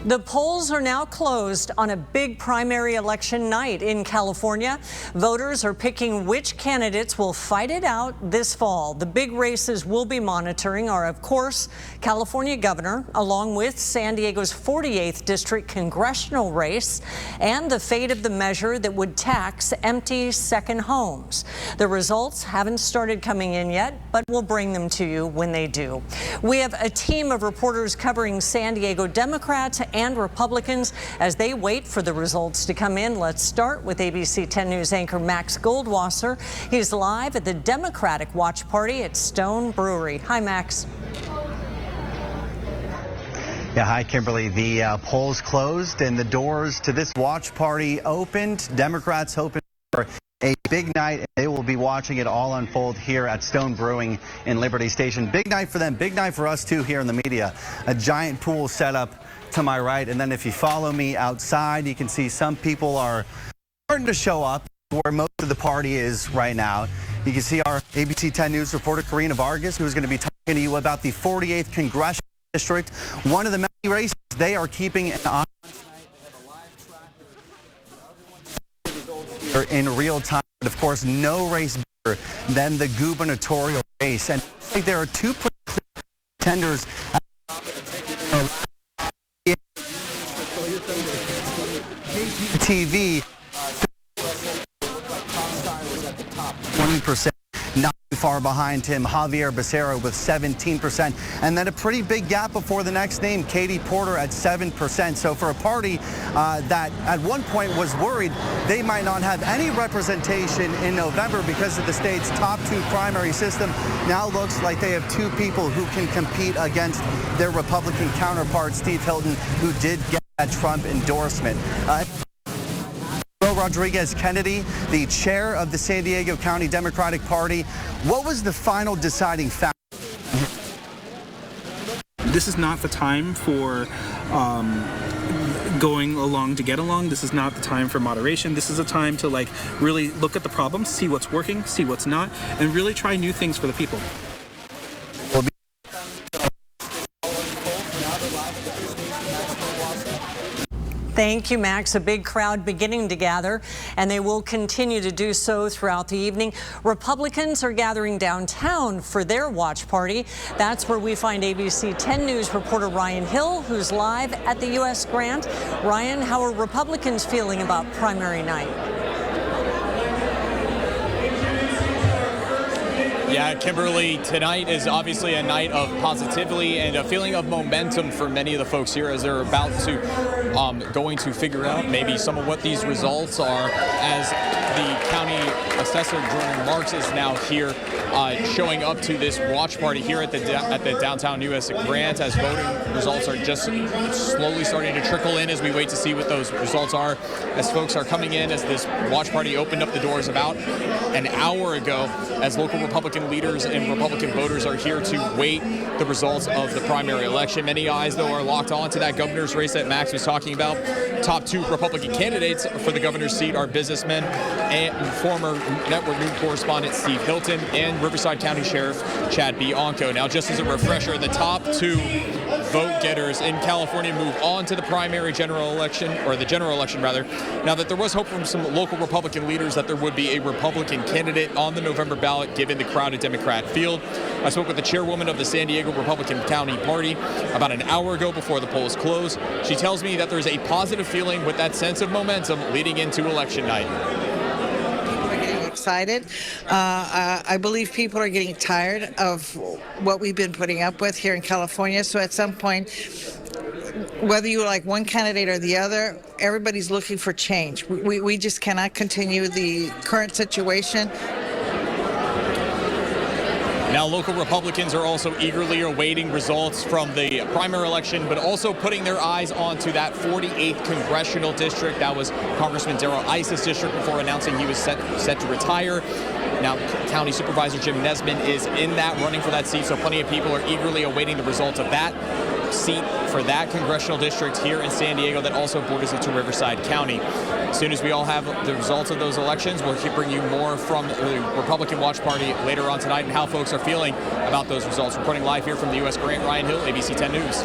The polls are now closed on a big primary election night in California. Voters are picking which candidates will fight it out this fall. The big races we'll be monitoring are, of course, California governor, along with San Diego's 48th district congressional race, and the fate of the measure that would tax empty second homes. The results haven't started coming in yet, but we'll bring them to you when they do. We have a team of reporters covering San Diego Democrats and Republicans as they wait for the results to come in. Let's start with ABC 10 News anchor Max Goldwasser. He's live at the Democratic Watch Party at Stone Brewery. Hi, Max. Yeah, hi, Kimberly. The polls closed and the doors to this watch party opened. Democrats hoping for a big night, and they will be watching it all unfold here at Stone Brewing in Liberty Station. Big night for them, big night for us too here in the media. A giant pool set up to my right, and then if you follow me outside, you can see some people are starting to show up where most of the party is right now. You can see our ABC 10 News reporter Karina Vargas, who's going to be talking to you about the 48th Congressional District, one of the many races they are keeping an eye on in real time. But of course, no race bigger than the gubernatorial race, and there are two contenders. TV 20%, not too far behind him, Javier Becerra with 17%, and then a pretty big gap before the next name, Katie Porter at 7%. So for a party that at one point was worried they might not have any representation in November because of the state's top two primary system, now looks like they have two people who can compete against their Republican counterpart, Steve Hilton, who did get that Trump endorsement. Rodriguez Kennedy, the chair of the San Diego County Democratic Party. What was the final deciding factor? This is not the time for going along to get along. This is not the time for moderation. This is a time to really look at the problems, see what's working, see what's not, and really try new things for the people. Thank you, Max. A big crowd beginning to gather, and they will continue to do so throughout the evening. Republicans are gathering downtown for their watch party. That's where we find ABC 10 News reporter Ryan Hill, who's live at the U.S. Grant. Ryan, how are Republicans feeling about primary night? Yeah, Kimberly, tonight is obviously a night of positivity and a feeling of momentum for many of the folks here as they're about to going to figure out maybe some of what these results are, as the county assessor Jordan Marks is now here showing up to this watch party here at the downtown U.S. Grant, as voting results are just slowly starting to trickle in as we wait to see what those results are, as folks are coming in, as this watch party opened up the doors about an hour ago, as local Republican leaders and Republican voters are here to wait the results of the primary election. Many eyes, though, are locked on to that governor's race that Max was talking about. Top two Republican candidates for the governor's seat are businessmen and former network news correspondent Steve Hilton and Riverside County Sheriff Chad Bianco. Now, just as a refresher, the top two vote getters in California move on to the primary general election, or the general election rather. Now that there was hope from some local Republican leaders that there would be a Republican candidate on the November ballot given the crowded Democrat field. I spoke with the chairwoman of the San Diego Republican County Party about an hour ago before the polls closed. She tells me that there's a positive feeling with that sense of momentum leading into election night. Excited. I believe people are getting tired of what we've been putting up with here in California. So at some point, whether you like one candidate or the other, everybody's looking for change. We just cannot continue the current situation. Now, local Republicans are also eagerly awaiting results from the primary election, but also putting their eyes onto that 48th congressional district. That was Congressman Darrell Issa's district before announcing he was set to retire. Now, County Supervisor Jim Nesbitt is in that running for that seat, so plenty of people are eagerly awaiting the results of that seat for that congressional district here in San Diego that also borders into Riverside County. As soon as we all have the results of those elections, we'll bring you more from the Republican Watch Party later on tonight and how folks are feeling about those results. Reporting live here from the U.S. Grant, Ryan Hill, ABC 10 News.